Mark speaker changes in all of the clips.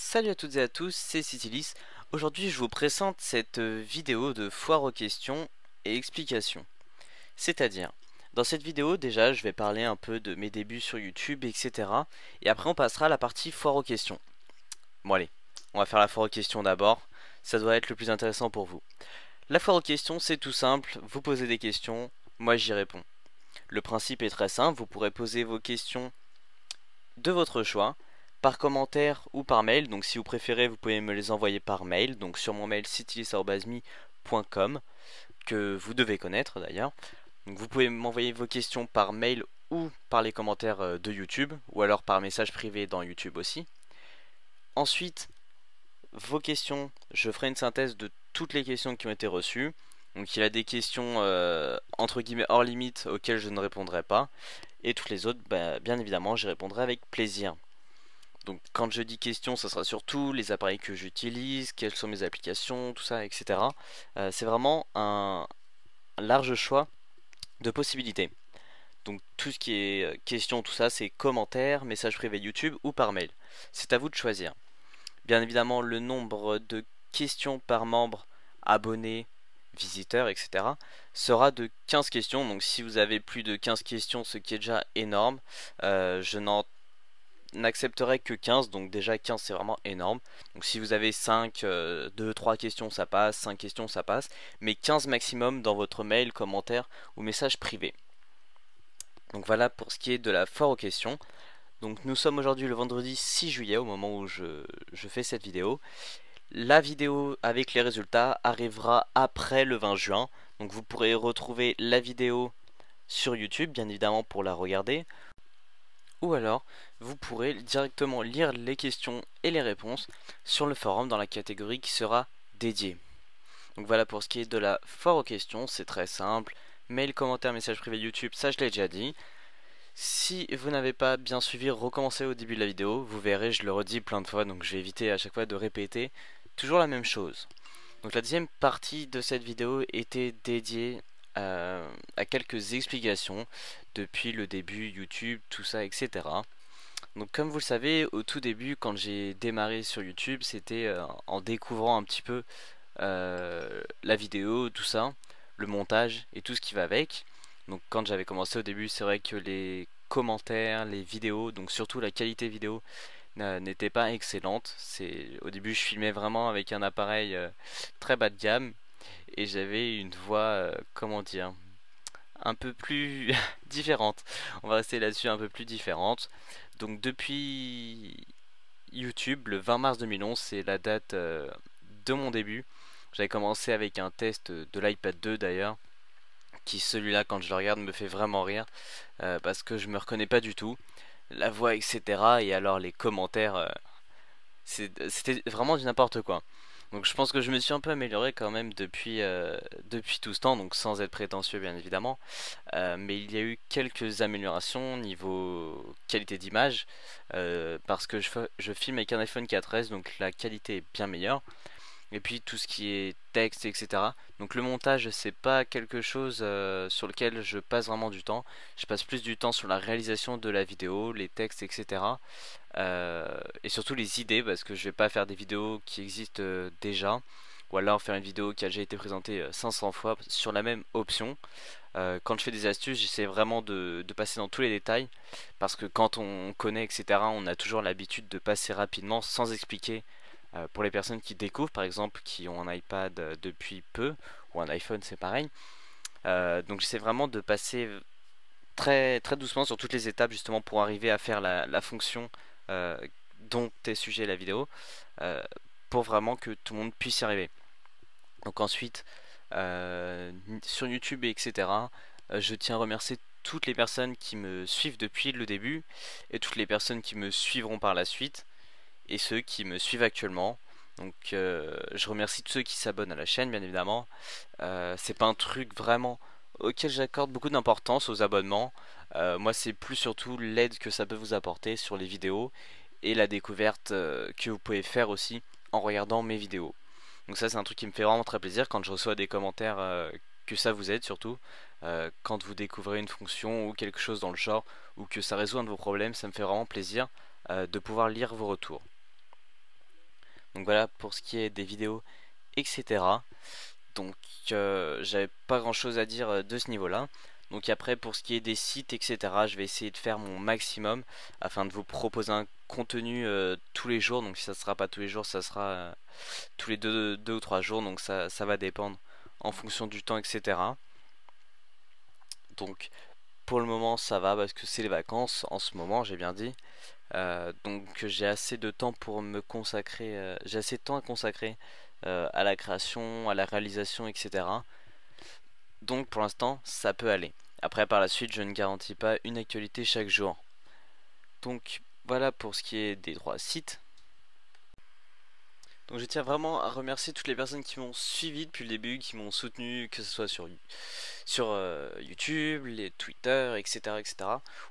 Speaker 1: Salut à toutes et à tous, c'est Citylis. Aujourd'hui je vous présente cette vidéo de foire aux questions et explications. C'est-à-dire, dans cette vidéo déjà je vais parler un peu de mes débuts sur YouTube, etc. Et après on passera à la partie foire aux questions. Bon allez, on va faire la foire aux questions d'abord, ça doit être le plus intéressant pour vous. La foire aux questions c'est tout simple, vous posez des questions, moi j'y réponds. Le principe est très simple, vous pourrez poser vos questions de votre choix, par commentaire ou par mail. Donc si vous préférez, vous pouvez me les envoyer par mail, donc sur mon mail citylis@me.com que vous devez connaître d'ailleurs. Donc vous pouvez m'envoyer vos questions par mail ou par les commentaires de YouTube, ou alors par message privé dans YouTube aussi. Ensuite, vos questions, je ferai une synthèse de toutes les questions qui ont été reçues. Donc il y a des questions entre guillemets hors limite auxquelles je ne répondrai pas. Et toutes les autres, bien évidemment, j'y répondrai avec plaisir. Donc quand je dis questions, ça sera surtout les appareils que j'utilise, quelles sont mes applications, tout ça, etc. C'est vraiment un large choix de possibilités. Donc tout ce qui est questions, tout ça, c'est commentaires, messages privés YouTube ou par mail. C'est à vous de choisir. Bien évidemment, le nombre de questions par membre, abonné, visiteur, etc. sera de 15 questions. Donc si vous avez plus de 15 questions, ce qui est déjà énorme, je n'en n'accepterait que 15, donc déjà 15 c'est vraiment énorme. Donc si vous avez 5, 2, 3 questions ça passe, 5 questions ça passe, mais 15 maximum dans votre mail, commentaire ou message privé. Donc voilà pour ce qui est de la foire aux questions. Donc nous sommes aujourd'hui le vendredi 6 juillet au moment où je fais cette vidéo. La vidéo avec les résultats arrivera après le 20 juin. Donc vous pourrez retrouver la vidéo sur YouTube bien évidemment pour la regarder. Ou alors, vous pourrez directement lire les questions et les réponses sur le forum dans la catégorie qui sera dédiée. Donc voilà pour ce qui est de la foire aux questions, c'est très simple. Mail, commentaire, message privé YouTube, ça je l'ai déjà dit. Si vous n'avez pas bien suivi, recommencez au début de la vidéo, vous verrez, je le redis plein de fois, donc je vais éviter à chaque fois de répéter toujours la même chose. Donc la deuxième partie de cette vidéo était dédiée à quelques explications depuis le début YouTube, tout ça, etc. Donc comme vous le savez, au tout début, quand j'ai démarré sur YouTube, c'était en découvrant un petit peu la vidéo, tout ça, le montage et tout ce qui va avec. Donc quand j'avais commencé au début, c'est vrai que les commentaires, les vidéos, donc surtout la qualité vidéo, n'était pas excellente. Au début, je filmais vraiment avec un appareil très bas de gamme et j'avais une voix, comment dire, un peu plus différente. On va rester là-dessus, un peu plus différente. Donc depuis YouTube, le 20 mars 2011, c'est la date de mon début. J'avais commencé avec un test de l'iPad 2 d'ailleurs, qui celui-là quand je le regarde me fait vraiment rire, parce que je me reconnais pas du tout, la voix etc. Et alors les commentaires, c'était vraiment du n'importe quoi. Donc je pense que je me suis un peu amélioré quand même depuis tout ce temps, donc sans être prétentieux bien évidemment. Mais il y a eu quelques améliorations niveau qualité d'image, parce que je filme avec un iPhone 4S, donc la qualité est bien meilleure. Et puis tout ce qui est texte, etc. Donc le montage, c'est pas quelque chose sur lequel je passe vraiment du temps. Je passe plus du temps sur la réalisation de la vidéo, les textes, etc. Et surtout les idées, parce que je vais pas faire des vidéos qui existent déjà, ou alors faire une vidéo qui a déjà été présentée 500 fois sur la même option. Quand je fais des astuces, j'essaie vraiment de passer dans tous les détails, parce que quand on connaît, etc., on a toujours l'habitude de passer rapidement sans expliquer. Pour les personnes qui découvrent, par exemple, qui ont un iPad depuis peu, ou un iPhone, c'est pareil. Donc j'essaie vraiment de passer très, très doucement sur toutes les étapes, justement, pour arriver à faire la fonction euh, dont est sujet la vidéo, euh, pour vraiment que tout le monde puisse y arriver. Donc ensuite, sur YouTube, etc., je tiens à remercier toutes les personnes qui me suivent depuis le début, et toutes les personnes qui me suivront par la suite, et ceux qui me suivent actuellement. Donc je remercie tous ceux qui s'abonnent à la chaîne bien évidemment. C'est pas un truc vraiment auquel j'accorde beaucoup d'importance aux abonnements. Moi c'est plus surtout l'aide que ça peut vous apporter sur les vidéos et la découverte que vous pouvez faire aussi en regardant mes vidéos. Donc ça c'est un truc qui me fait vraiment très plaisir quand je reçois des commentaires que ça vous aide surtout. Quand vous découvrez une fonction ou quelque chose dans le genre ou que ça résout un de vos problèmes, ça me fait vraiment plaisir de pouvoir lire vos retours. Donc voilà pour ce qui est des vidéos, etc. Donc j'avais pas grand chose à dire de ce niveau là. Donc après pour ce qui est des sites, etc., je vais essayer de faire mon maximum afin de vous proposer un contenu tous les jours. Donc si ça sera pas tous les jours, ça sera tous les deux ou trois jours. Donc ça va dépendre en fonction du temps, etc. Donc pour le moment ça va parce que c'est les vacances en ce moment, j'ai bien dit. Donc j'ai assez de temps pour me consacrer, j'ai assez de temps à consacrer à la création, à la réalisation, etc. Donc pour l'instant, ça peut aller. Après, par la suite, je ne garantis pas une actualité chaque jour. Donc voilà pour ce qui est des droits sites. Donc je tiens vraiment à remercier toutes les personnes qui m'ont suivi depuis le début, qui m'ont soutenu, que ce soit sur YouTube, les Twitter, etc., etc.,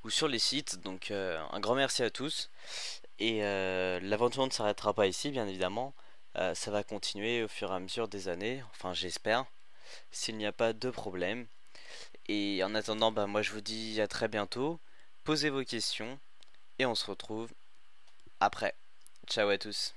Speaker 1: ou sur les sites. Donc un grand merci à tous. Et l'aventure ne s'arrêtera pas ici, bien évidemment. Ça va continuer au fur et à mesure des années, enfin j'espère, s'il n'y a pas de problème. Et en attendant, bah, moi je vous dis à très bientôt. Posez vos questions et on se retrouve après. Ciao à tous.